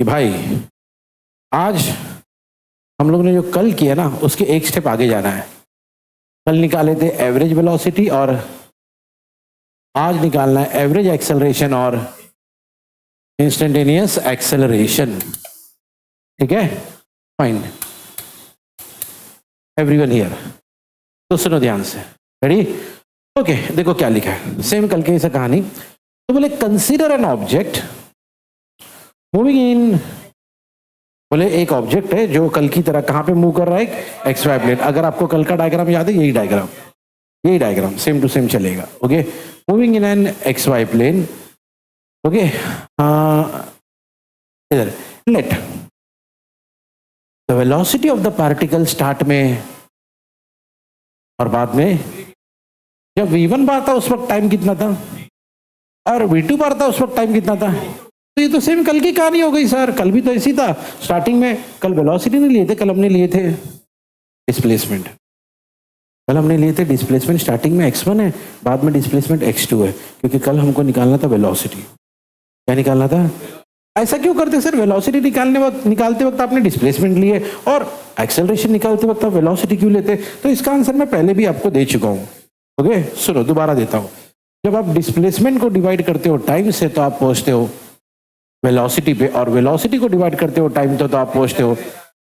कि भाई आज हम लोग ने जो कल किया ना उसके एक स्टेप आगे जाना है। कल निकाले थे एवरेज वेलोसिटी और आज निकालना है एवरेज एक्सेलरेशन और इंस्टेंटेनियस एक्सेलरेशन। ठीक है, फाइन एवरीवन हियर। तो सुनो ध्यान से, रेडी? ओके, देखो क्या लिखा है, सेम कल के जैसा कहानी। तो बोले consider an object moving in, बोले एक ऑब्जेक्ट है जो कल की तरह कहां पे मूव कर रहा है, एक्स वाई प्लेन। अगर आपको कल का डायग्राम याद है, यही डायग्राम सेम टू सेम चलेगा। Okay, moving in an X Y plane. Okay, इधर let the velocity of the particle start में और बाद में जब v1 बार था उस वक्त टाइम कितना था और v2 बार था उस वक्त टाइम कितना था। तो ये तो सेम कल की कहानी हो गई सर, कल भी तो ऐसी था। स्टार्टिंग में कल वेलोसिटी नहीं लिए थे, कल हमने लिए थे डिस्प्लेसमेंट। कल हमने लिए थे डिस्प्लेसमेंट, स्टार्टिंग में x1 है, बाद में डिस्प्लेसमेंट x2 है, क्योंकि कल हमको निकालना था वेलोसिटी। क्या निकालना था? ऐसा क्यों करते सर? वेलोसिटी निकालते वक्त आपने डिस्प्लेसमेंट लिए और एक्सेलरेशन निकालते वक्त आप वेलोसिटी क्यों लेते? तो इसका आंसर मैं पहले भी आपको दे चुका हूं। ओके, सुनो दोबारा देता हूं। जब आप डिस्प्लेसमेंट को डिवाइड करते हो टाइम से तो आप पहुंचते हो वेलोसिटी पे, और वेलोसिटी को डिवाइड करते हो टाइम तो आप पहुंचते हो।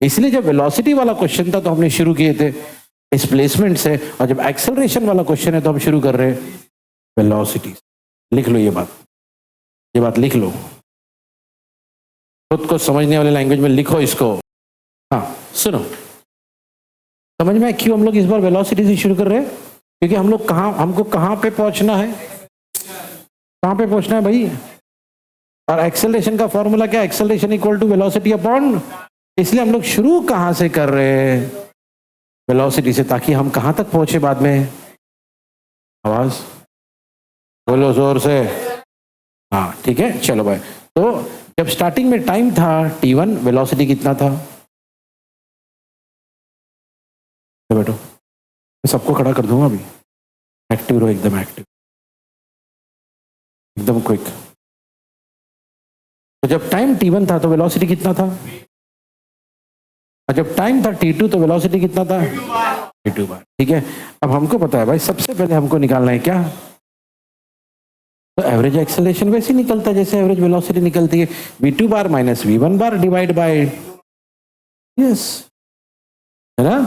इसलिए जब वेलोसिटी वाला क्वेश्चन था तो हमने शुरू किए थे डिस्प्लेसमेंट से, और जब एक्सेलरेशन वाला क्वेश्चन है तो हम शुरू कर रहे हैं वेलोसिटी। लिख लो ये बात लिख लो, खुद को समझने वाले लैंग्वेज में लिखो इसको। हाँ सुनो, समझ में क्यों हम लोग इस बार वेलोसिटी से शुरू कर रहे हैं? क्योंकि हमको कहां पे पहुंचना है, कहां पे पहुंचना है भाई? और एक्सेलरेशन का फॉर्मूला क्या है? Acceleration equal to velocity upon. इसलिए हम लोग शुरू कहां से कर रहे हैं? वेलोसिटी से, ताकि हम कहां तक पहुंचे बाद में। आवाज बोलो जोर से। हाँ ठीक है, चलो भाई। तो जब स्टार्टिंग में टाइम था t1, वेलोसिटी कितना था? बैठो, मैं सबको खड़ा कर दूंगा अभी। एक्टिव रहो, एकदम एक्टिव, एकदम क्विक। तो जब टाइम t1 था तो वेलोसिटी कितना था? और जब टाइम था t2 तो वेलोसिटी कितना था? t2 बार। ठीक है, अब हमको पता है भाई, सबसे पहले हमको निकालना है क्या? तो एवरेज एक्सेलरेशन वैसे ही निकलता है जैसे एवरेज वेलोसिटी निकलती है, v2 bar minus v1 bar divide by, yes, है ना?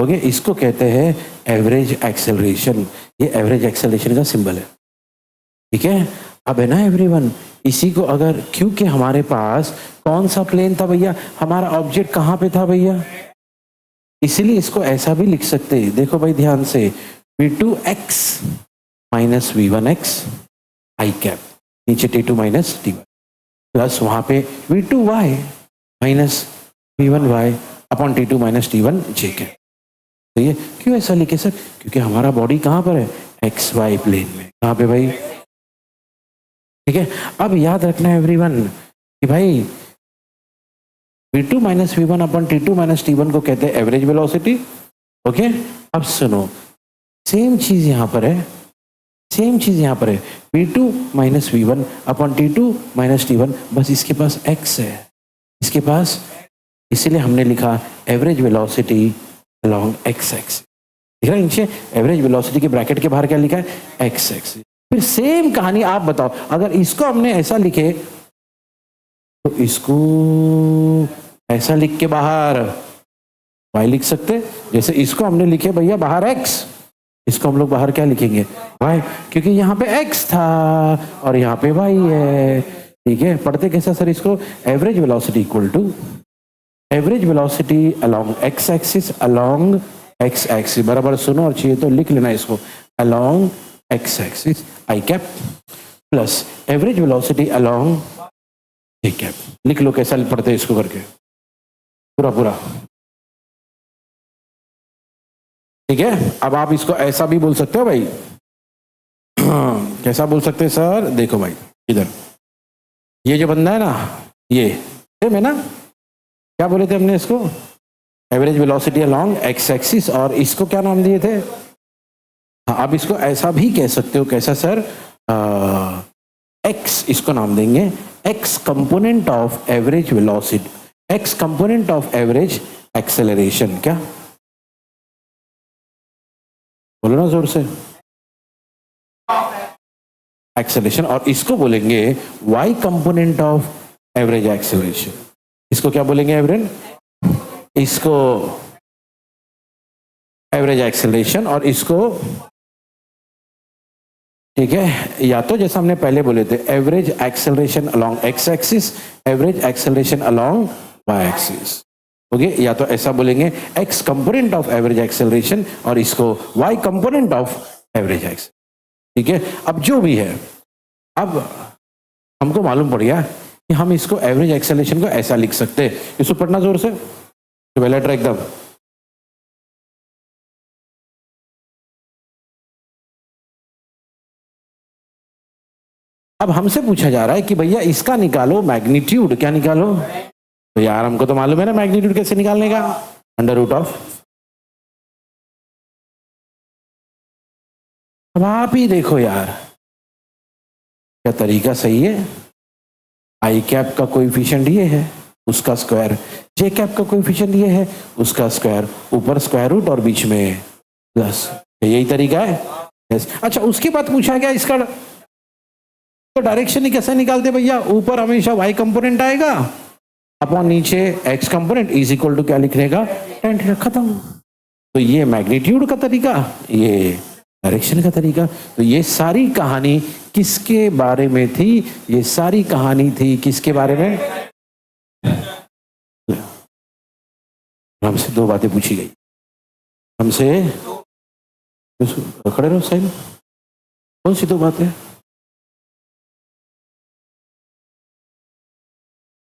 ओके, इसको कहते हैं एवरेज एक्सेलरेशन। ये एवरेज एक्सेलरेशन का सिंबल है। ठीक है, अब है ना एवरीवन, इसी को अगर, क्योंकि हमारे पास कौन सा प्लेन था भैया, हमारा ऑब्जेक्ट कहां पे था भैया, इसीलिए इसको ऐसा भी लिख सकते हैं। देखो भाई ध्यान से, v2x माइनस v1x आई कैप, नीचे t2 माइनस t1, प्लस वहां पे v2y minus v1y upon t2 minus t1 j cap. तो ये क्यों ऐसा लिखे सर? क्योंकि हमारा बॉडी कहां पर है? एक्स वाई प्लेन में। कहां पे भाई? ठीक है, अब याद रखना है एवरीवन कि भाई v2 minus v1 upon t2 minus t1 को कहते हैं एवरेज वेलोसिटी। ओके, अब सुनो, सेम चीज यहां पर है, v2 minus v1 upon t2 minus t1, बस इसके पास x है, इसके पास, इसीलिए हमने लिखा average velocity along x axis. दिख रहा है नीचे? एवरेज वेलोसिटी के ब्रैकेट के बाहर क्या लिखा है? x axis. फिर सेम कहानी आप बताओ, अगर इसको हमने ऐसा लिखे तो इसको ऐसा लिख के बाहर y लिख सकते, जैसे इसको हमने लिखे भैया बाहर x, इसको हम लोग बाहर क्या लिखेंगे? y, क्योंकि यहाँ पे x था और यहाँ पे y है। ठीक है, पढ़ते कैसा सर इसको? Average velocity equal to average velocity along x axis, along x axis, बराबर सुनो और चाहिए तो लिख लेना इसको, along x axis I cap plus average velocity along j cap. लिख लो कैसा पढ़ते इसको करके पूरा। ठीक है, अब आप इसको ऐसा भी बोल सकते हो भाई। कैसा बोल सकते हैं सर? देखो भाई इधर ये जो बंदा है ना, ये सेम है ना, क्या बोले थे हमने इसको? Average velocity along x axis, और इसको क्या नाम दिए थे? हाँ, आप इसको ऐसा भी कह सकते हो। कैसा सर? x, इसको नाम देंगे x component of average velocity, x component of average acceleration. क्या बोलो ना जोर से, एक्सेलरेशन। और इसको बोलेंगे y component of average acceleration. इसको क्या बोलेंगे एवरेज? इसको एवरेज एक्सेलरेशन, और इसको ठीक है, या तो जैसा हमने पहले बोले थे average acceleration along x axis, average acceleration along y axis. Okay, या तो ऐसा बोलेंगे x component of average acceleration और इसको y component of average acceleration. ठीक है, अब जो भी है, अब हमको मालूम पड़ गया कि हम इसको एवरेज एक्सेलरेशन को ऐसा लिख सकते हैं। इसको पढ़ना जोर से, तो लेटर एकदम। अब हमसे पूछा जा रहा है कि भैया इसका निकालो मैग्नीट्यूड। क्या निकालो? तो यार हमको तो मालूम है ना मैग्नीट्यूड कैसे निकालने का, अंडर रूट ऑफ। अब आप ही देखो यार, क्या तरीका सही है। आई कैप का कोएफिशिएंट ये है, उसका स्क्वायर, जे कैप का कोएफिशिएंट ये है, उसका स्क्वायर, ऊपर स्क्वायर रूट और बीच में प्लस। यही तरीका है। यस। अच्छा, उसके बाद पूछा गया इसका तो डायरेक्शन ही कैसे निकालते भैया? ऊपर हमेशा वाई कंपोनेंट आएगा अपॉन नीचे x component is equal to क्या लिखने का, tan थीटा, खत्म। तो ये मैग्नीट्यूड का तरीका, ये डायरेक्शन का तरीका। तो ये सारी कहानी किसके बारे में थी? ये सारी कहानी थी किसके बारे में? हमसे दो बातें पूछी गई, हमसे खड़े रहो सही। कौन सी दो बातें?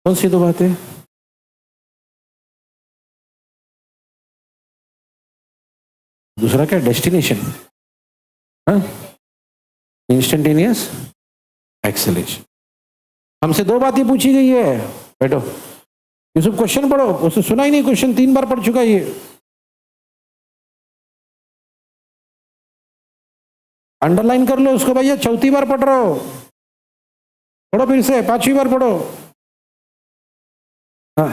कौन सी दो बातें? दूसरा क्या? Destination, instantaneous acceleration. हमसे दो बातें पूछी गई है। बैठो, ये सब क्वेश्चन पढ़ो। उसने सुना ही नहीं, क्वेश्चन 3 बार पढ़ चुका है ये। अंडरलाइन कर लो उसको भैया, चौथी बार पढ़ रहे हो। पढ़ो फिर से, 5वीं बार पढ़ो। हाँ,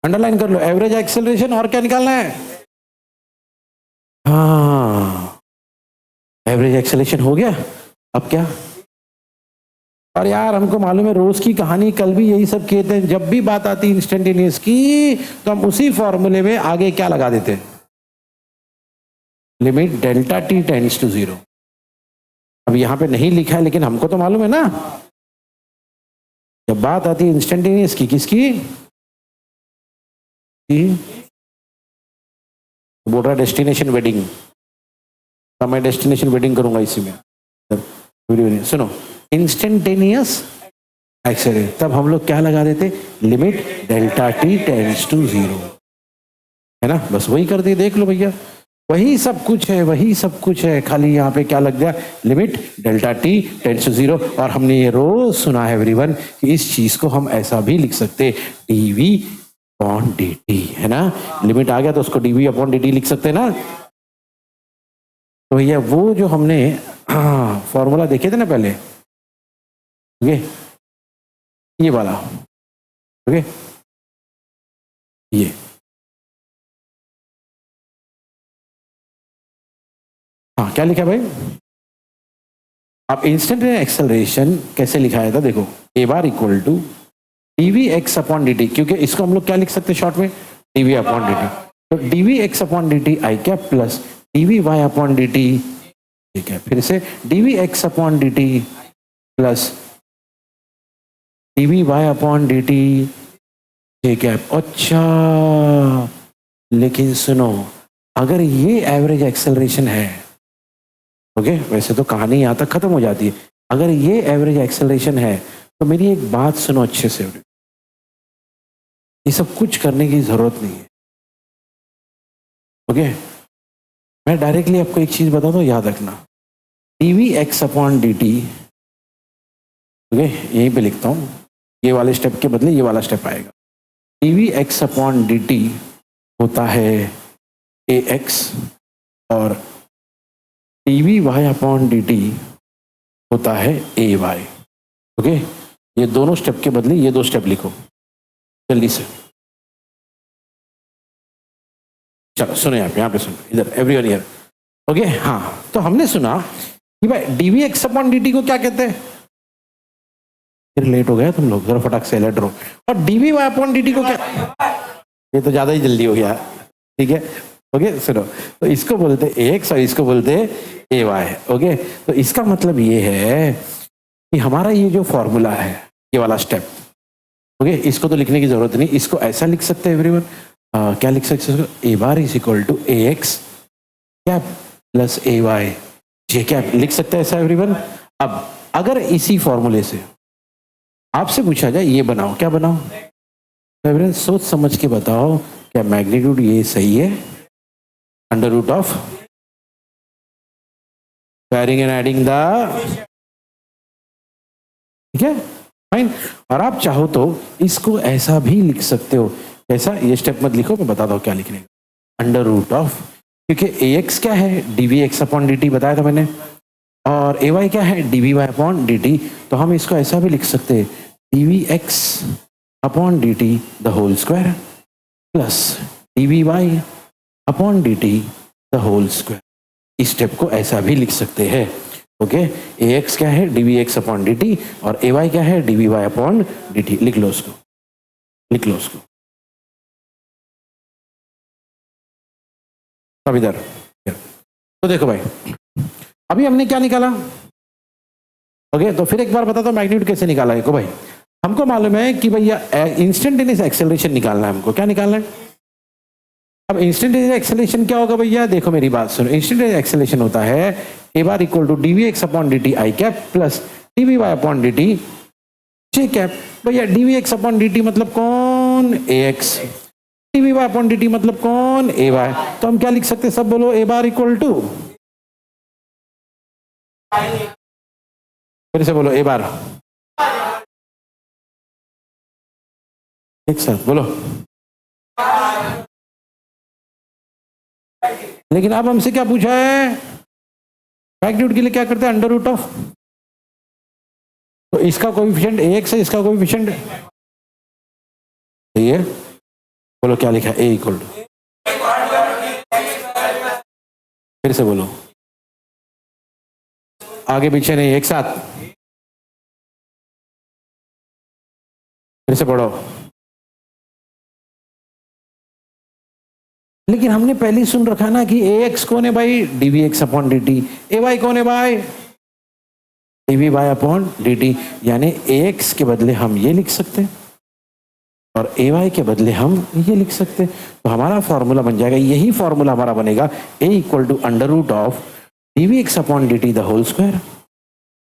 अंडरलाइन कर लो। एवरेज एक्सेलरेशन और क्या निकालना है? हाँ, एवरेज एक्सेलरेशन हो गया। अब क्या? और यार हमको मालूम है रोज की कहानी, कल भी यही सब कहते हैं, जब भी बात आती इंस्टेंटेनियस की तो हम उसी फॉर्मूले में आगे क्या लगा देते हैं? Limit delta t tends to 0। अब यहां पे नहीं लिखा है लेकिन हमको तो मालूम है ना, जब बात आती है इंस्टेंटेनियस की, किसकी? बोल रहा डेस्टिनेशन वेडिंग, तो मैं डेस्टिनेशन वेडिंग करूंगा इसी में। सुनो, इंस्टेंटेनियस एक्सेलरेशन, तब हम लोग क्या लगा देते? Limit delta t tends to 0, है ना? बस वही कर दिए, देख लो भैया, वही सब कुछ है, वही सब कुछ है। खाली यहाँ पे क्या लग गया? Limit delta t tends to 0। और हमने ये रोज सुना है एवरीवन कि इस चीज को हम ऐसा भी लिख सकते, डीवी अपॉन dt, है ना? लिमिट आ गया तो उसको dv अपॉन dt लिख सकते हैं ना। तो भैया वो जो हमने फॉर्मूला देखे थे ना पहले, ओके, ये वाला, ओके, ये हाँ, क्या लिखा भाई? आप इंस्टेंटेनियस एक्सेलरेशन कैसे लिखाया था? देखो, a bar equal to dv x upon dt, क्योंकि इसको हम लोग क्या लिख सकते हैं शॉर्ट में? dv upon dt। तो dv x upon dt I cap plus dv y upon dt, ठीक है, फिर से dv x upon dt plus dv y upon dt, ठीक है। अच्छा, लेकिन सुनो, अगर ये एवरेज एक्सेलरेशन है, ओके, वैसे तो कहानी यहाँ तक खत्म हो जाती है। अगर ये एवरेज एक्सेलरेशन है तो मेरी एक बात सुनो अच्छे से, ये सब कुछ करने की जरूरत नहीं है, ओके। मैं डायरेक्टली आपको एक चीज बताता हूँ, याद रखना, dv x upon dt, okay, यहीं पे लिखता हूँ, ये वाले स्टेप के बदले ये वाला स्टेप आएगा। dv x अपॉन dt होता है ax और dv y अपॉन dt होता है ay। ओके, ये दोनों स्टेप के बदले ये 2 स्टेप लिखो जल्दी से। चलो सुनो, यहाँ पे सुनो, इधर एवरीवन हियर। ओके, हाँ, तो हमने सुना कि भाई d v x upon D t को क्या कहते हैं, फिर लेट हो गया तुम लोग, जरा फटाक से अलर्ट रहो। और d v y upon D t को क्या, ये तो ज्यादा ही जल्दी हो गया, ठीक है। ओके सुनो, तो इसको बोलते ए एक्स और इसको बोलते ए वाई। ओके, तो इसका मतलब ये है कि हमारा ये जो फॉर्मूला है, ये वाला स्टेप, ओके, इसको तो लिखने की जरूरत नहीं, इसको ऐसा लिख सकते हैं एवरीवन। क्या लिख सकते हैं, A bar is equal to A X cap plus A Y J cap, लिख सकते हैं ऐसा एवरीवन। अब अगर इसी फॉर्मूले से आपसे पूछा जाए ये बनाओ, क्या बनाओ एवरीवन, सोच समझ के बताओ, क्या मैग्नीट्यूड ये सही है, under root of pairing and adding the, ठीक है, फाइन। और आप चाहो तो इसको ऐसा भी लिख सकते हो, ऐसा, ये स्टेप मत लिखो, मैं बताता हूँ क्या लिखने का, अंडर रूट ऑफ, क्योंकि ए एक्स क्या है, d we x upon D t बताया था मैंने, और ए वाई क्या है, d we Y upon D t, तो हम इसको ऐसा भी लिख सकते हैं, d we x upon D T the whole square plus D we Y upon D T the whole square. इस स्टेप को ऐसा भी लिख सकते हैं। ओके, ए एक्स क्या है, d we x upon D t, और ए वाई क्या है, d we Y upon D t. लिख लो उसको, लिख लो उसको। अब इधर तो देखो भाई, अभी हमने क्या निकाला, ओके, तो फिर एक बार बता दो मैग्नीट्यूड कैसे निकाला है को भाई। हमको मालूम है कि भैया इंस्टेंटेनियस एक्सेलरेशन निकालना है हमको, क्या निकालना है। अब इंस्टेंटेनियस एक्सेलरेशन क्या होगा भैया, देखो मेरी बात सुनो, इंस्टेंटेनियस एक्सेलरेशन होता है A bar equal to D we x upon D T I cap plus D we Y upon D T J cap. भैया D we x upon D T मतलब कौन, A X, D we Y upon D T मतलब कौन, ए Y. तो हम क्या लिख सकते हैं, सब बोलो, ए बार इक्वल टू, फिर से बोलो, ए बार, एक साथ बोलो। लेकिन अब हमसे क्या पूछा है, मैग्नीट्यूड के लिए क्या करते हैं, अंडर रूट ऑफ, तो इसका कोएफिशिएंट ए एक्स है, इसका कोएफिशिएंट ये, बोलो क्या लिखा है, ए इक्वल टू, फिर से बोलो, आगे पीछे नहीं, एक साथ, फिर से पढ़ो। लेकिन हमने पहले सुन रखा ना कि ए एक्स कौन है भाई, d we x upon D t, a y कौन है भाई, d we Y upon D t, यानी ए एक्स के बदले हम ये लिख सकते हैं और ए वाई के बदले हम ये लिख सकते हैं। तो हमारा फॉर्मूला बन जाएगा, यही फॉर्मूला हमारा बनेगा, A equal to under root of D we x upon D T the whole square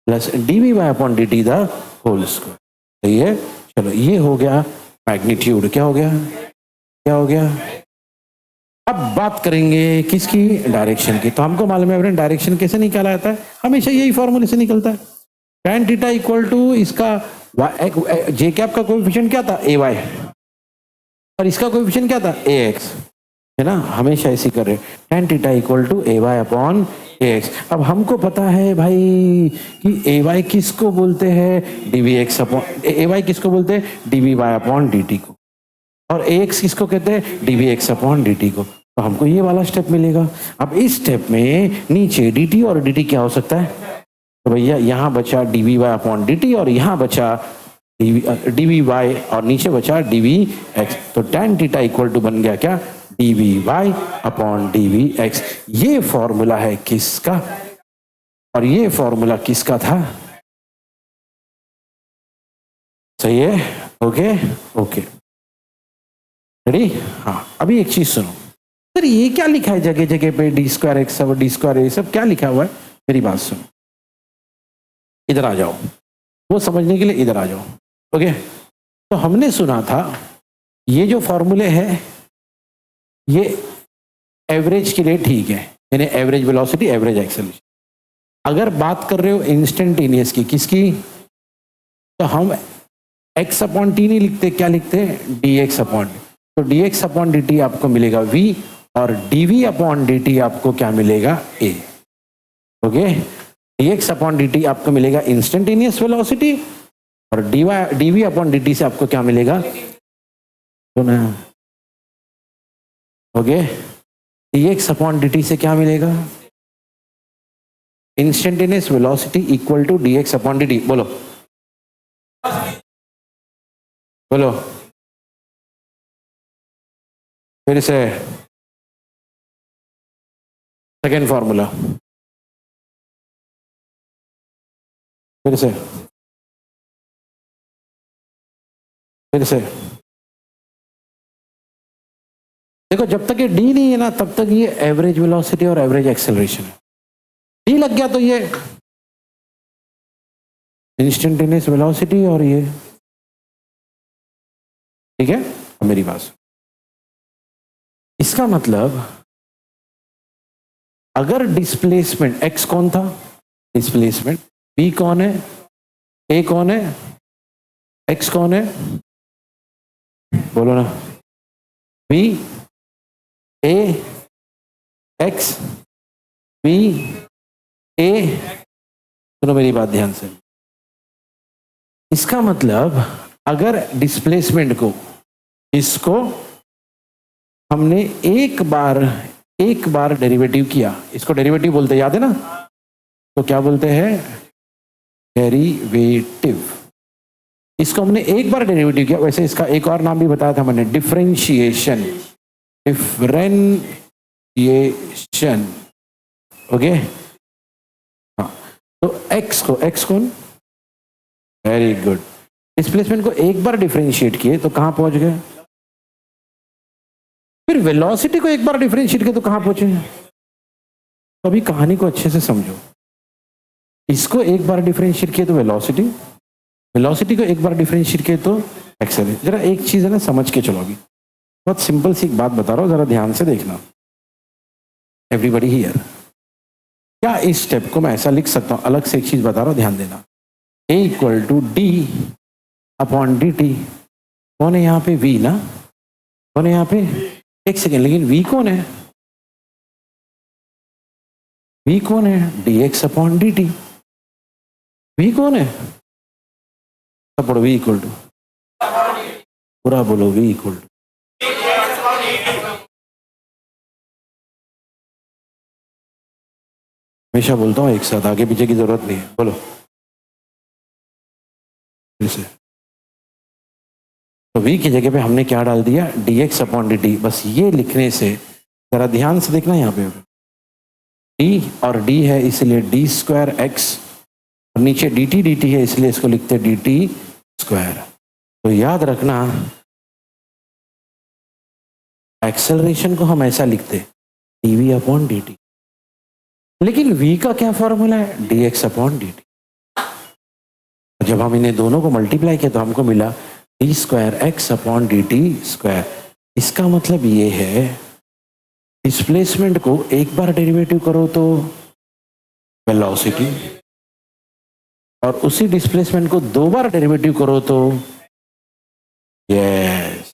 plus D we Y upon D T the whole square. सही है, चलो ये हो गया मैग्नीट्यूड, क्या हो गया, क्या हो गया। अब बात करेंगे किसकी, डायरेक्शन की। तो हमको मालूम है डायरेक्शन कैसे निकाला जाता है, हमेशा यही फॉर्मूले से निकलता है, tan थीटा इक्वल टू इसका जे कैप का कोएफिशिएंट क्या था, ए वाई, और इसका कोएफिशिएंट क्या था, ए एक्स, है ना, हमेशा ऐसे कर रहे, tan theta equal to a y upon a x. अब हमको पता है भाई कि ए वाई किसको बोलते हैं, d we x upon, a y किसको बोलते हैं, d we Y upon D t को, और ए एक्स किसको कहते हैं, d we x upon D t को। तो हमको ये वाला स्टेप मिलेगा। अब इस स्टेप में नीचे डी टी और डी टी क्या हो सकता है, तो भैया यहाँ बचा d we Y upon D t और यहाँ बचा डी वी वाई और नीचे बचा डी वी एक्स। तो tan थीटा इक्वल टू बन गया क्या, d we Y upon d we x. ये फॉर्मूला है किसका, और ये फॉर्मूला किसका था, सही है, ओके ओके रेडी। हाँ, अभी एक चीज सुनो सर, ये क्या लिखा है जगह जगह पे, डी स्क्वायर एक्स और डी स्क्वायर, ये सब क्या लिखा हुआ है, मेरी बात सुनो, इधर आ जाओ, वो समझने के लिए इधर आ जाओ। ओके, तो हमने सुना था ये जो फॉर्मूले हैं ये एवरेज के लिए ठीक है, यानी एवरेज वेलोसिटी, एवरेज एक्सेलरेशन। अगर बात कर रहे हो इंस्टेंटेनियस की, किसकी, तो हम एक्स अपॉन टी नहीं लिखते, क्या लिखते हैं, डी एक्स अपॉन टी। तो D X upon D T आपको मिलेगा वी, और D V upon D T आपको क्या मिलेगा, A. Okay, D X upon D T आपको मिलेगा इंस्टेंटेनियस वेलोसिटी, और डीवी अपॉन dt से आपको क्या मिलेगा, तो ना ओके, dx अपॉन dt से क्या मिलेगा, instantaneous velocity equal to dx upon dt। बोलो बोलो फिर से, सेकेंड फॉर्मूला फिर से, फिर से देखो, जब तक ये डी नहीं है ना तब तक ये एवरेज वेलोसिटी और एवरेज एक्सेलरेशन है। डी लग गया तो ये इंस्टेंटेनियस वेलोसिटी और ये, ठीक है। अब मेरी बात, इसका मतलब अगर डिस्प्लेसमेंट x कौन था, डिस्प्लेसमेंट b कौन है, a कौन है, x कौन है, बोलो ना, b a x b a। सुनो मेरी बात ध्यान से, इसका मतलब अगर डिस्प्लेसमेंट को, इसको हमने एक बार डेरिवेटिव किया, इसको डेरिवेटिव बोलते हैं, याद है ना, तो क्या बोलते हैं, डेरिवेटिव। इसको हमने एक बार डेरिवेटिव किया, वैसे इसका एक और नाम भी बताया था मैंने, डिफरेंशिएशन, डिफरेंशिएशन, ओके। हाँ, तो x कौन, वेरी गुड, डिस्प्लेसमेंट को एक बार डिफरेंशिएट किए तो कहां पहुंच गए, फिर वेलोसिटी को एक बार डिफरेंशिएट किए तो कहां पहुंचे। तो अभी कहानी को अच्छे से समझो, इसको एक बार डिफरेंशिएट किए तो वेलोसिटी, वेलोसिटी को एक बार डिफरेंशिएट किए तो एक्सेलरेशन। जरा एक चीज है ना, समझ के चलो, अभी बहुत सिंपल सी एक बात बता रहा हूं, जरा ध्यान से देखना, एवरीबॉडी हियर। क्या इस स्टेप को मैं ऐसा लिख सकता हूं, अलग से एक चीज बता रहा हूं, ध्यान देना, a equal to d upon D t. कौन है यहाँ पे, v ना, कौन है यहाँ पे, एक सेकेंड, लेकिन v कौन है, v कौन है, dx upon D T. v कौन है, सब पढ़ो, v इक्वल टू, पूरा बोलो, v इक्वल टू, हमेशा बोलता हूँ एक साथ, आगे पीछे की जरूरत नहीं है, बोलो फिर से। तो v की जगह पे हमने क्या डाल दिया, dx अपॉन dt। बस ये लिखने से जरा ध्यान से देखना, यहाँ पे d और d है इसलिए d स्क्वायर x, और नीचे dt है इसलिए इसको लिखते dt स्क्वायर। तो याद रखना, एक्सेलरेशन को हम ऐसा लिखते dv अपॉन dt, लेकिन v का क्या फॉर्मूला है, dx अपॉन dt। जब हम इन्हें दोनों को मल्टीप्लाई किया तो हमको मिला D square x upon D T square. इसका मतलब ये है, डिस्प्लेसमेंट को एक बार डेरिवेटिव करो तो वेलोसिटी, और उसी डिस्प्लेसमेंट को दो बार डेरिवेटिव करो तो, yes,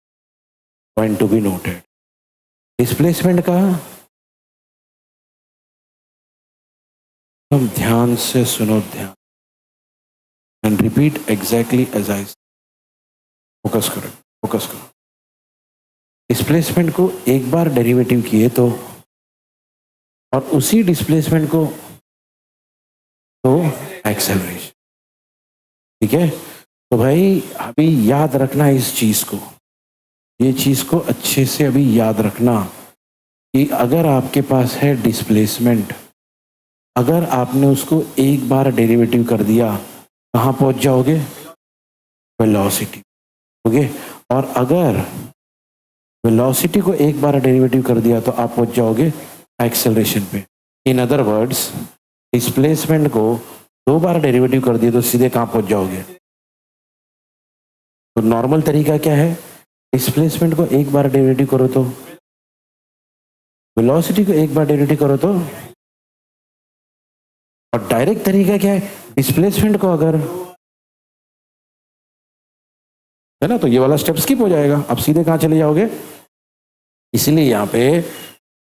point to be noted, displacement का, तुम ध्यान से सुनो, ध्यान, and repeat exactly as I, focus करो, फोकस करो। डिस्प्लेसमेंट को एक बार डेरिवेटिव किए तो, और उसी डिस्प्लेसमेंट को तो एक्सेलरेशन, ठीक है। तो भाई अभी याद रखना इस चीज को, ये चीज को अच्छे से अभी याद रखना कि अगर आपके पास है डिस्प्लेसमेंट, अगर आपने उसको एक बार डेरिवेटिव कर दिया कहाँ पहुंच जाओगे, वेलोसिटी, ओके। और अगर वेलोसिटी को एक बार डेरिवेटिव कर दिया तो आप पहुंच जाओगे एक्सेलरेशन पे। इन अदर वर्ड्स, डिस्प्लेसमेंट को दो बार डेरिवेटिव कर दिया तो सीधे कहाँ पहुंच जाओगे। तो नॉर्मल तरीका क्या है, डिस्प्लेसमेंट को एक बार डेरिवेटिव करो तो, वेलोसिटी को एक बार डेरिवेटिव करो तो, और डायरेक्ट तरीका क्या है, डिस्प्लेसमेंट को अगर, है ना, तो ये वाला स्टेप स्किप हो जाएगा, आप सीधे कहाँ चले जाओगे। इसलिए यहाँ पे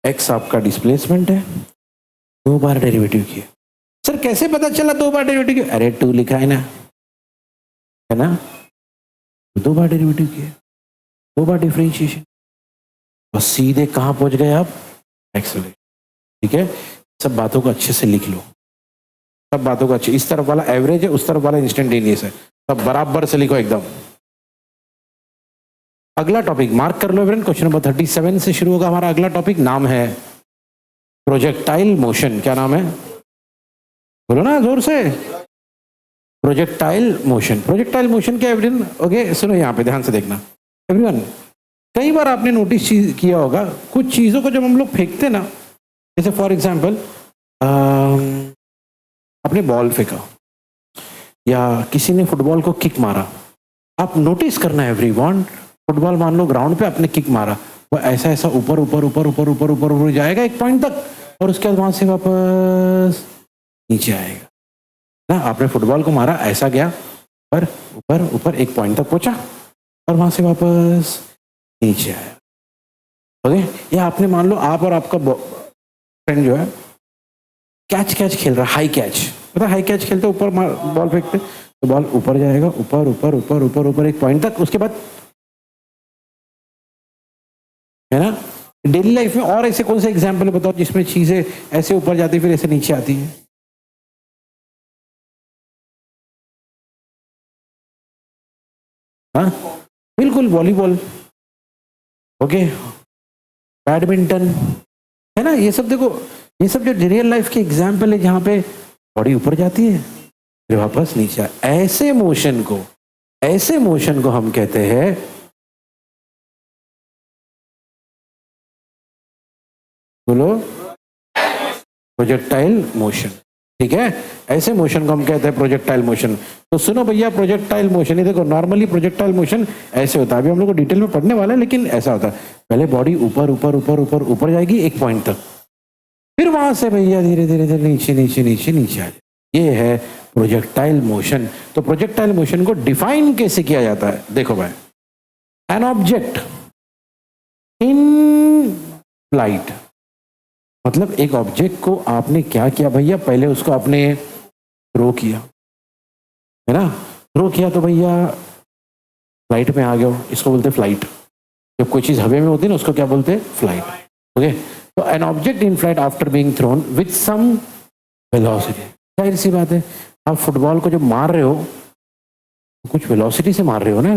x आपका डिस्प्लेसमेंट है, दो बार डेरिवेटिव किए। सर कैसे पता चला दो बार डेरिवेटिव किया, अरे 2 लिखा है ना, है ना, दो बार डेरिवेटिव किया, दो बार डिफरेंशिएशन, और सीधे कहाँ पहुंच गए आप, एक्सेलरेशन। ठीक है, सब बातों को अच्छे से लिख लो, सब बातों को अच्छे, इस तरफ वाला एवरेज है, उस तरफ वाला इंस्टेंटेनियस है, सब बराबर से लिखो एकदम। अगला टॉपिक मार्क कर लो एवरेन, क्वेश्चन नंबर 37 से शुरू होगा हमारा अगला टॉपिक, नाम है प्रोजेक्टाइल मोशन। क्या नाम है, बोलो ना जोर से, प्रोजेक्टाइल मोशन। प्रोजेक्टाइल मोशन क्या एवरेन, ओके सुनो यहाँ पे ध्यान से देखना एवरीवन। कई बार आपने नोटिस किया होगा कुछ चीजों को जब हम लोग फेंकते ना, जैसे फॉर एग्जाम्पल आपने बॉल फेंका या किसी ने फुटबॉल को किक मारा, आप नोटिस करना एवरीवन, फुटबॉल मान लो ग्राउंड पे आपने किक मारा, वो ऐसा ऐसा ऊपर ऊपर ऊपर ऊपर ऊपर ऊपर ऊपर जाएगा एक पॉइंट तक, और उसके बाद वहां से वापस नीचे आएगा ना। आपने फुटबॉल को मारा, ऐसा गया पर ऊपर ऊपर एक पॉइंट तक पहुंचा और वहां से वापस नीचे आया। ओके, या आपने मान लो आप और आपका फ्रेंड जो है कैच कैच खेल रहा, हाई कैच, पता हाई कैच खेलते ऊपर बॉल फेंकते तो बॉल ऊपर जाएगा, ऊपर ऊपर ऊपर ऊपर ऊपर एक पॉइंट तक, उसके बाद, है ना। डेली लाइफ में और ऐसे कौन से एग्जाम्पल बताओ जिसमें चीजें ऐसे ऊपर जाती फिर ऐसे नीचे आती है। हाँ बिल्कुल, वॉलीबॉल, ओके, बैडमिंटन, है ना। ये सब देखो, ये सब जो रियल लाइफ के एग्जाम्पल है जहां पे बॉडी ऊपर जाती है फिर वापस नीचे, ऐसे मोशन को, ऐसे मोशन को हम कहते हैं बोलो प्रोजेक्टाइल मोशन। ठीक है, ऐसे मोशन को हम कहते हैं प्रोजेक्टाइल मोशन। तो सुनो भैया, प्रोजेक्टाइल मोशन, ये देखो नॉर्मली प्रोजेक्टाइल मोशन ऐसे होता है, अभी हम लोग को डिटेल में पढ़ने वाला है, लेकिन ऐसा होता है पहले बॉडी ऊपर ऊपर ऊपर ऊपर ऊपर जाएगी एक पॉइंट तक, फिर वहां से भैया धीरे धीरे धीरे नीचे नीचे नीचे नीचे आ जाए, ये है प्रोजेक्टाइल मोशन। तो प्रोजेक्टाइल मोशन को डिफाइन कैसे किया जाता है, देखो भाई, एन ऑब्जेक्ट इन फ्लाइट, मतलब एक ऑब्जेक्ट को आपने क्या किया भैया, पहले उसको आपने थ्रो किया, है ना, थ्रो किया तो भैया फ्लाइट में आ गया, इसको बोलते फ्लाइट। जब कोई चीज हवा में होती है ना उसको क्या बोलते हैं, फ्लाइट। ओके, तो an object in flight after being thrown with some velocity, जाहिर सी बात है आप फुटबॉल को जब मार रहे हो तो कुछ वेलोसिटी से मार रहे हो ना,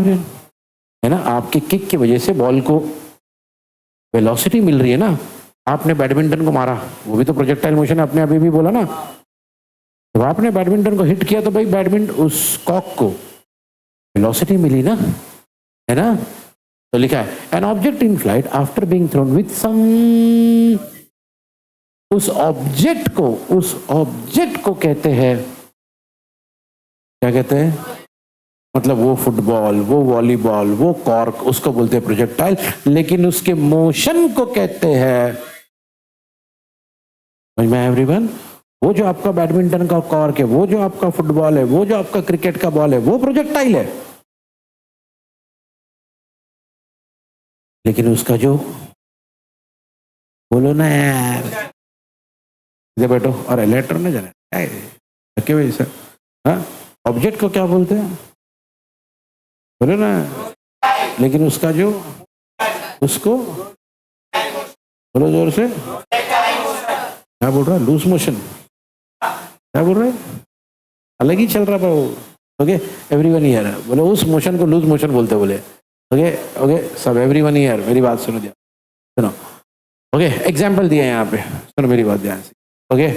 है ना, आपके किक की वजह से बॉल को वेलोसिटी मिल रही है ना। आपने बैडमिंटन को मारा, वो भी तो प्रोजेक्टाइल मोशन, आपने अभी भी बोला ना, तो आपने बैडमिंटन को हिट किया तो भाई बैडमिंटन उस कॉक को वेलोसिटी मिली ना, है ना। तो लिखा है an object in flight after being thrown with some, उस ऑब्जेक्ट को कहते हैं, क्या कहते हैं, मतलब वो फुटबॉल, वो वॉलीबॉल, वो कॉर्क, उसको बोलते हैं प्रोजेक्टाइल, लेकिन उसके मोशन को कहते हैं, समझ में एवरीवन, वो जो आपका बैडमिंटन का कॉर्क है, वो जो आपका फुटबॉल है, वो जो आपका क्रिकेट का बॉल है, वो प्रोजेक्टाइल है, लेकिन उसका जो, बोलो ना यार, इधर बैठो और इलेक्ट्रॉन ना जाना रखे हुए सर, हाँ, ऑब्जेक्ट को क्या बोलते हैं, बोलो ना, लेकिन उसका जो, उसको बोलो जोर से, क्या बोल रहा है, लूज मोशन, क्या बोल रहे हैं, अलग ही चल रहा था वो। ओके एवरीवन हियर, बोले उस मोशन को लूज मोशन बोलते बोले। ओके ओके सब एवरीवन हियर, मेरी बात सुनो ध्यान, सुनो। ओके एग्जाम्पल दिया यहाँ पे, सुनो मेरी बात ध्यान से। ओके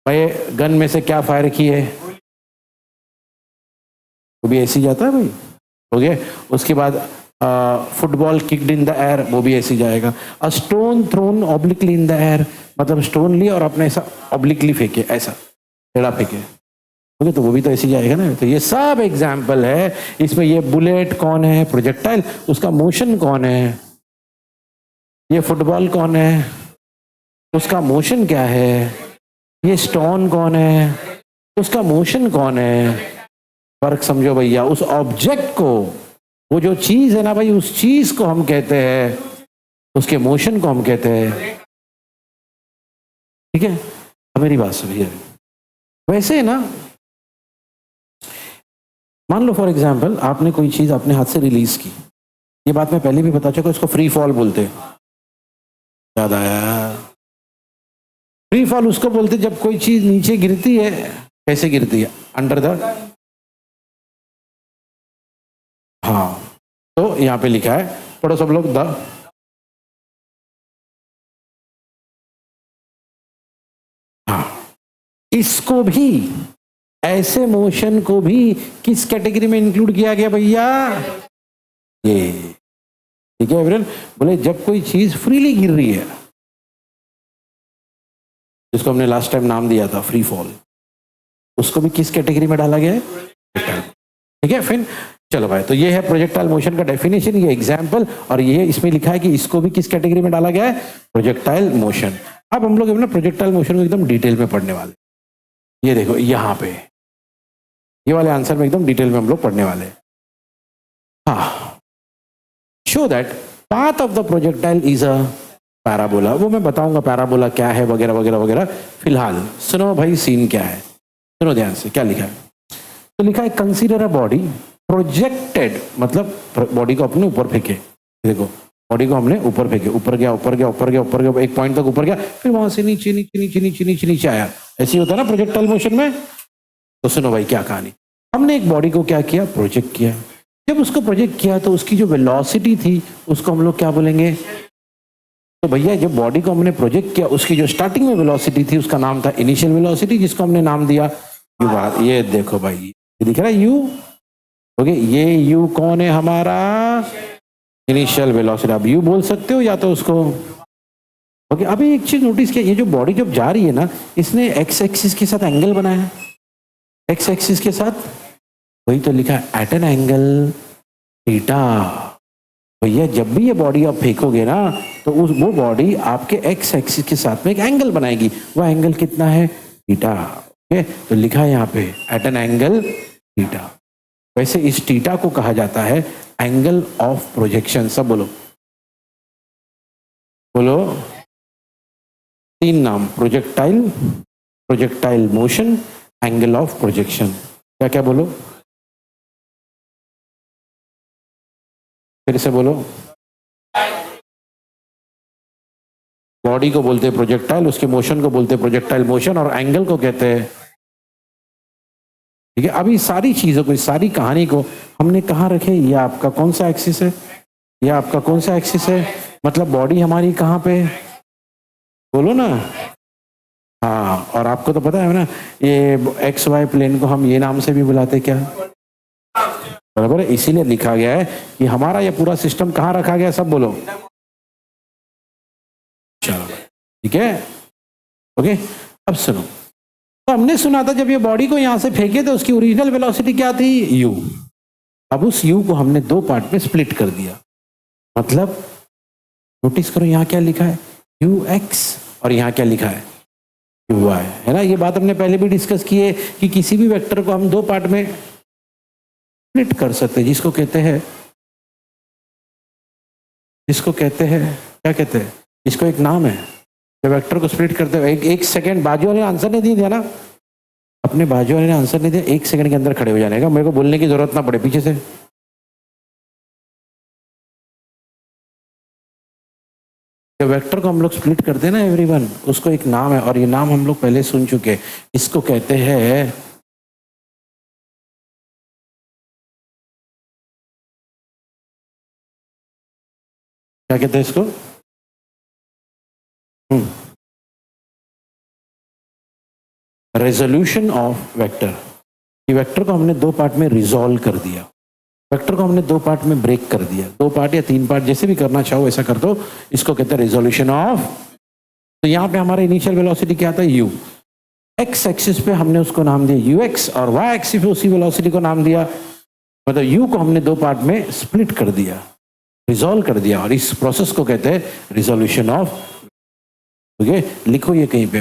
भाई, गन में से क्या फायर की है, वो भी ऐसी जाता है भाई। ओके, उसके बाद football kicked in the air, वो भी ऐसी जाएगा। A stone thrown obliquely in the air, मतलब स्टोन लिया और अपने ऐसा ऑब्लिकली फेंके, ऐसा टेढ़ा फेंके, ओके, तो वो भी तो ऐसी जाएगा ना। तो ये सब एग्जाम्पल है, इसमें ये बुलेट कौन है, प्रोजेक्टाइल, उसका मोशन कौन है, ये फुटबॉल कौन है, उसका मोशन क्या है, ये स्टोन कौन है, उसका मोशन कौन है। फर्क समझो भैया, उस ऑब्जेक्ट को, वो जो चीज है ना भाई, उस चीज को हम कहते हैं, उसके मोशन को हम कहते हैं। ठीक है, अब मेरी बात सुनिए, वैसे ना मान लो फॉर एग्जाम्पल आपने कोई चीज अपने हाथ से रिलीज की, ये बात मैं पहले भी बता चुका, इसको फ्री फॉल बोलते हैं। याद आया? फ्री फॉल उसको बोलते जब कोई चीज नीचे गिरती है, कैसे गिरती है? अंडर द, हाँ, तो यहां पे लिखा है, पढ़ो सब लोग, द, हाँ, इसको भी, ऐसे मोशन को भी किस कैटेगरी में इंक्लूड किया गया भैया? ये, ठीक है एवरीवन? बोले जब कोई चीज फ्रीली गिर रही है, जिसको हमने लास्ट टाइम नाम दिया था फ्री फॉल, उसको भी किस कैटेगरी में डाला गया है? ठीक है फिर चलो भाई, तो ये है प्रोजेक्टाइल मोशन का डेफिनेशन, ये एग्जाम्पल, और ये इसमें लिखा है कि इसको भी किस कैटेगरी में डाला गया है? Projectile motion. अब हम लोग अपना प्रोजेक्टाइल मोशन को एकदम डिटेल में पढ़ने वाले। ये देखो यहाँ पे ये वाले आंसर में एकदम डिटेल में हम लोग पढ़ने वाले। हाँ, show that path of the projectile is a parabola. वो मैं बताऊंगा पैराबोला क्या है वगैरह वगैरह वगैरह। फिलहाल सुनो भाई सीन क्या है, सुनो ध्यान से, क्या लिखा है? तो लिखा है कंसीडर अ बॉडी प्रोजेक्टेड, मतलब बॉडी को अपने ऊपर फेंके। देखो बॉडी को हमने ऊपर फेंके, ऊपर गया ऊपर गया ऊपर गया ऊपर गया, एक पॉइंट तक ऊपर गया, फिर वहां से नीचे नीचे नीचे नीचे नीचे नीचे आया। ऐसे ही होता है ना प्रोजेक्टाइल मोशन में। तो सुनो भाई क्या कहानी, हमने एक बॉडी को क्या किया? प्रोजेक्ट किया। जब उसको प्रोजेक्ट किया तो उसकी जो वेलोसिटी थी उसको हम लोग क्या बोलेंगे? तो भैया जब बॉडी को हमने प्रोजेक्ट किया, उसकी जो स्टार्टिंग में वेलोसिटी थी उसका नाम था इनिशियल वेलोसिटी, जिसको हमने नाम दिया यू बार। ये देखो भाई, ये दिख रहा है यू, ओके, ये यू कौन है? हमारा इनिशियल वेलोसिटी। आप यू बोल सकते हो या तो उसको, ओके। अभी एक चीज नोटिस किया, ये जो बॉडी जब जा रही है ना, इसने एक्स एक्सिस के साथ एंगल बनाया है, एक्स एक्सिस के साथ, वही तो लिखा है एट एन एंगल थीटा। भैया जब भी ये बॉडी आप फेंकोगे ना, तो उस वो बॉडी आपके एक्स एक्सिस के साथ में एक एंगल बनाएगी। वो एंगल कितना है? थीटा। ओके, तो लिखा है यहाँ पे एट एन एंगल थीटा। वैसे इस थीटा को कहा जाता है एंगल ऑफ प्रोजेक्शन। सब बोलो, बोलो, तीन नाम, projectile, projectile motion, angle of projection. क्या क्या बोलो, फिर से बोलो। बॉडी को बोलते हैं प्रोजेक्टाइल, उसके मोशन को बोलते हैं प्रोजेक्टाइल मोशन, और एंगल को कहते हैं, ठीक है। अभी सारी चीजों को, सारी कहानी को हमने कहाँ रखे? ये आपका कौन सा एक्सिस है? ये आपका कौन सा एक्सिस है? मतलब बॉडी हमारी कहाँ पे? बोलो ना। हाँ, और आपको तो पता है ना, ये एक्स वाई प्लेन को हम ये नाम से भी बुलाते क्या? बराबर है, इसीलिए लिखा गया है कि हमारा ये पूरा सिस्टम कहाँ रखा गया? सब बोलो। चलो ठीक है, ओके। अब सुनो, तो हमने सुना था जब ये बॉडी को यहां से फेंके तो उसकी ओरिजिनल वेलोसिटी क्या थी? यू। अब उस यू को हमने दो पार्ट में स्प्लिट कर दिया। मतलब नोटिस करो यहां क्या लिखा है? यू एक्स, और यहां क्या लिखा है? यू वाई, है ना। ये बात हमने पहले भी डिस्कस की है कि किसी भी वेक्टर को हम दो पार्ट में स्प्लिट कर सकते हैं, जिसको कहते हैं, जिसको कहते हैं, क्या कहते हैं? इसको एक नाम है। जब वेक्टर को स्प्लिट करते हो, एक सेकंड, बाजू वाले ने आंसर नहीं दिया ना, अपने बाजू वाले ने आंसर नहीं दिया, एक सेकंड के अंदर खड़े हो जाने का, मेरे को बोलने की जरूरत ना पड़े पीछे से। जब वेक्टर को हम लोग स्प्लिट करते हैं ना एवरीवन, उसको एक नाम है, और ये नाम हम लोग पहले सुन चुके। इसको कहते हैं, क्या कहते हैं इसको? Resolution of vector. ये वेक्टर को हमने दो पार्ट में रिजॉल्व कर दिया, वेक्टर को हमने दो पार्ट में ब्रेक कर दिया, दो पार्ट या तीन पार्ट, जैसे भी करना चाहो ऐसा कर दो। इसको कहते हैं रेजोल्यूशन ऑफ। तो यहाँ पे हमारा इनिशियल वेलोसिटी क्या था? यू। एक्स एक्सिस पे हमने उसको नाम दिया यू एक्स, और वाई एक्सिस पे उसी वेलोसिटी को नाम दिया, मतलब यू को हमने दो पार्ट में स्प्लिट कर दिया, रिजॉल्व कर दिया, और इस प्रोसेस को कहते हैं रिजोल्यूशन ऑफ। ओके, लिखो ये कहीं पे,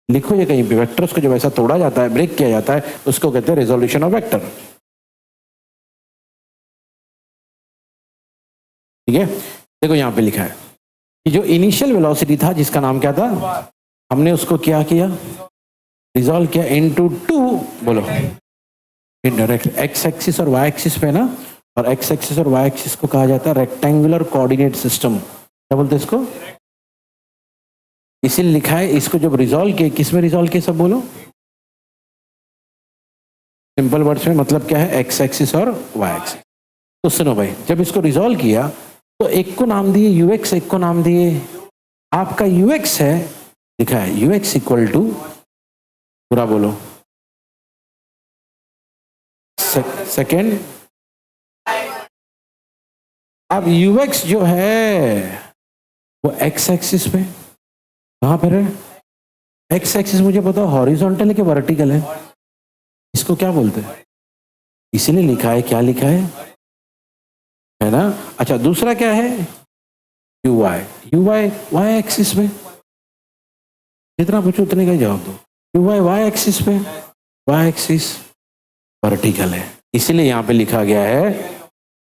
लिखो ये कहीं पे, वेक्टर्स को जब ऐसा तोड़ा जाता है, ब्रेक किया जाता है, उसको कहते हैं रेजोल्यूशन ऑफ वेक्टर। ठीक है, देखो यहां पे लिखा है कि जो इनिशियल वेलोसिटी था, जिसका नाम क्या था, हमने उसको क्या किया? रिजॉल्व किया इनटू टू, बोलो, डायरेक्ट एक्स एक्सिस और वाई एक्सिस पे ना, और एक्स एक्सिस और वाई एक्सिस को कहा जाता है रेक्टेंगुलर कोऑर्डिनेट सिस्टम। क्या बोलते हैं इसको? इसीलिए लिखा है इसको जब रिजॉल्व किए, किस में रिजॉल्व किए सब बोलो? सिंपल वर्ड्स में मतलब क्या है? एक्स एक्सिस और वाई एक्सिस। तो सुनो भाई, जब इसको रिजॉल्व किया तो एक को नाम दिए यूएक्स, एक को नाम दिए आपका यूएक्स है, लिखा है यूएक्स इक्वल टू, पूरा बोलो, सेकेंड। अब यूएक्स जो है वो एक्स एक्सिस पे, कहां पर है? एक्स एक्सिस मुझे पता हॉरिजॉन्टल है कि वर्टिकल है, इसको क्या बोलते हैं? इसीलिए लिखा है, क्या लिखा है ना? अच्छा, दूसरा क्या है? U y, u y y axis पे, जितना पूछो उतने का ही जवाब दो। यू वाई वाई एक्सिस पे, वाई एक्सिस वर्टिकल है, इसीलिए यहां पे लिखा गया है।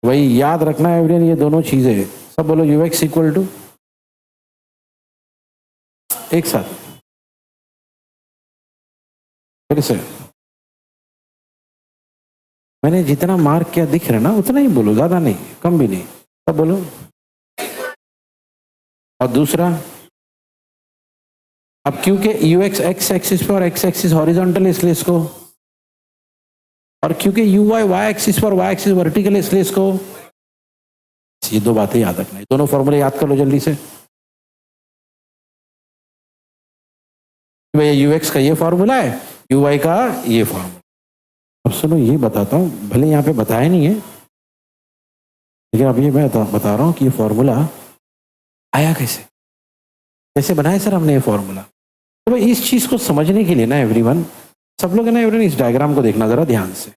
वही याद रखना है एवरीवन, ये दोनों चीजें सब बोलो, यू एक्स इक्वल टू, एक साथ फिर से। मैंने जितना मार्क किया दिख रहा है ना, उतना ही बोलो, ज्यादा नहीं, कम भी नहीं, सब बोलो। और दूसरा, अब क्योंकि यू एक्स एक्स एक्सिस पे और एक्स एक्सिस हॉरिजॉन्टल है इसलिए इसको, और क्योंकि यू वाई वाई एक्सिस पर वाई एक्सिस वर्टिकल है इसलिए इसको। ये दो बातें याद रखना है, दोनों फॉर्मूले याद कर लो जल्दी से। भैया यू एक्स का ये फॉर्मूला है, यू वाई का ये फॉर्मूला। अब सुनो, ये बताता हूँ, भले यहाँ पे बताया नहीं है लेकिन अब ये मैं बता रहा हूँ कि ये फॉर्मूला आया कैसे, कैसे बनाया सर हमने ये फॉर्मूला। तो भाई इस चीज को समझने के लिए ना एवरीवन, सब लोग है ना एवरीवन, इस डायग्राम को देखना जरा ध्यान से।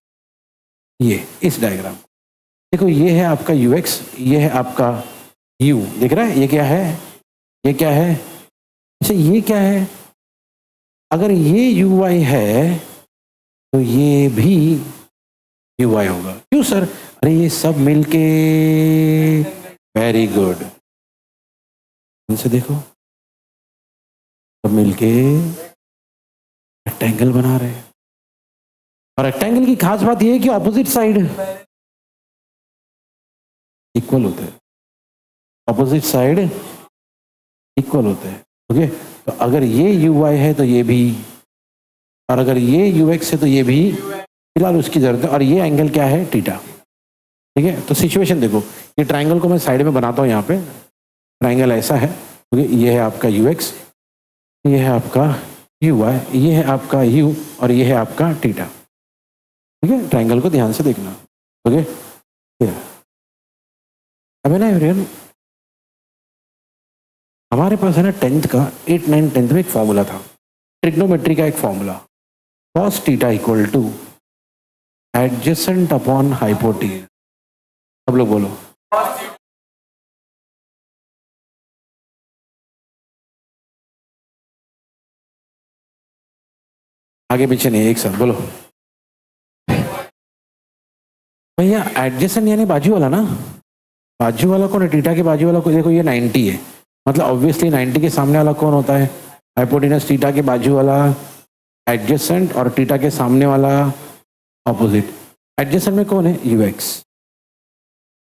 ये इस डायग्राम देखो, ये है आपका यू एक्स, ये है आपका यू, दिख रहा है? ये क्या है? ये क्या है? अच्छा, ये क्या है? अगर ये यू वाई है तो ये भी यू वाई होगा। क्यों सर? अरे ये सब मिलके, वेरी गुड, इनसे देखो, सब मिलके रेक्टेंगल बना रहे हैं। और रेक्टेंगल की खास बात यह है कि ऑपोजिट साइड इक्वल होते हैं, ऑपोजिट साइड इक्वल होते हैं। ओके, तो अगर ये यू वाई है तो ये भी, और अगर ये यू एक्स है तो ये भी, फिलहाल उसकी जरूरत है। और ये एंगल क्या है? थीटा। ठीक है, तो सिचुएशन देखो, ये ट्राइंगल को मैं साइड में बनाता हूँ, यहाँ पे ट्राइंगल ऐसा है, ओके, ये है आपका यू एक्स, ये है आपका यू वाई, ये है आपका यू, और ये है आपका थीटा। ठीक है, ट्राइंगल को ध्यान से देखना। ओके, अब है ना एवरीवन, हमारे पास है ना 10th का 8, 9, 10th में एक फॉर्मूला था, ट्रिग्नोमेट्री का एक formula, cos theta equal two adjacent upon hypotenuse. सब लोग बोलो, आगे पीछे नहीं, एक साथ बोलो। भैया एडजेसेंट यानी बाजू वाला ना, बाजू वाला कौन है? थीटा के बाजू वाला को देखो, ये 90 है, मतलब ऑब्वियसली 90 के सामने वाला कौन होता है? हाइपोटेनस। थीटा के बाजू वाला एडजेसेंट, और थीटा के सामने वाला ऑपोजिट। एडजेसेंट में कौन है? यू एक्स,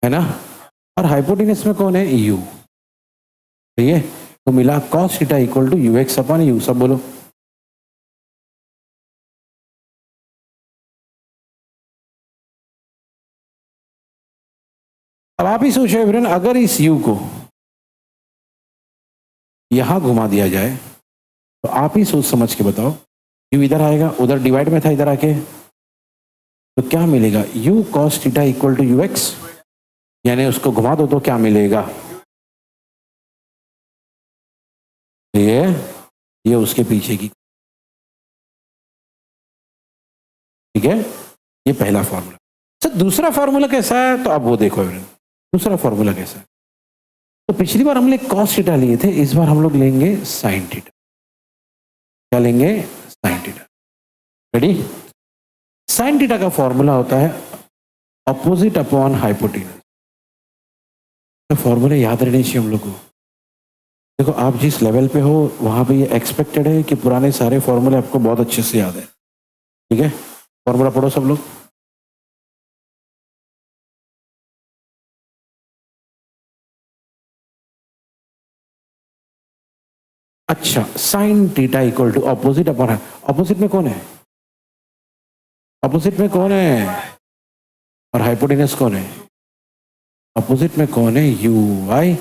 है ना, और हाइपोटेनस में कौन है? यू। ठीक है, तो मिला cos theta equal to u x upon u. सब बोलो, अब आप ही सोचो एवरीवन, अगर इस u को यहां घुमा दिया जाए तो आप ही सोच समझ के बताओ, u इधर आएगा, उधर डिवाइड में था, इधर आके तो क्या मिलेगा? u cos theta equal to u x, यानी उसको घुमा दो तो क्या मिलेगा? ये उसके पीछे की। ठीक है, ये पहला फॉर्मूला। सर दूसरा फॉर्मूला कैसा है? तो अब वो देखो एवरीवन, दूसरा फॉर्मूला कैसा है। तो पिछली बार हम लोग cos थीटा लिए थे, इस बार हम लोग लेंगे sin थीटा। क्या लेंगे? sin theta. Ready? sin theta का फॉर्मूला होता है अपोजिट अपॉन हाइपोटेन्यूज। तो फॉर्मूले याद रहने चाहिए हम लोग को। देखो, आप जिस लेवल पे हो वहां पे ये एक्सपेक्टेड है कि पुराने सारे फॉर्मूले आपको बहुत अच्छे से याद है। ठीक है, फॉर्मूला पढ़ो सब लोग। अच्छा, sine theta equal to opposite upon, opposite में कौन है, ऑपोजिट में कौन है, और हाइपोटेनस कौन है, ऑपोजिट में कौन है, यू वाई,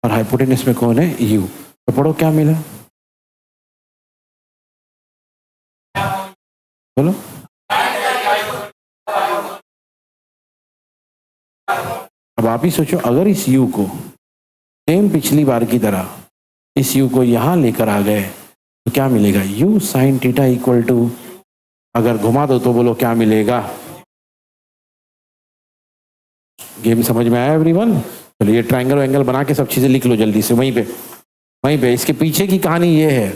और हाइपोटेनस में कौन है, यू। तो पढ़ो क्या मिला, बोलो। अब आप ही सोचो, अगर इस यू को सेम पिछली बार की तरह इस यू को यहां लेकर आ गए तो क्या मिलेगा, u sine theta equal to, अगर घुमा दो तो बोलो क्या मिलेगा। गेम समझ में आया एवरीवन? चलो ये ट्रायंगल वैंगल बना के सब चीजें लिख लो जल्दी से, वहीं पे इसके पीछे की कहानी ये है।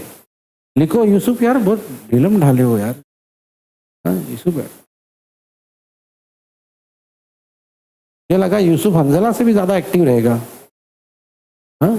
लिखो यूसुफ, यार बहुत ढीलम ढाले हो यार। हाँ यूसुफ है, ये लगा यूसुफ हंजला से भी ज्यादा एक्टिव रहेगा। हाँ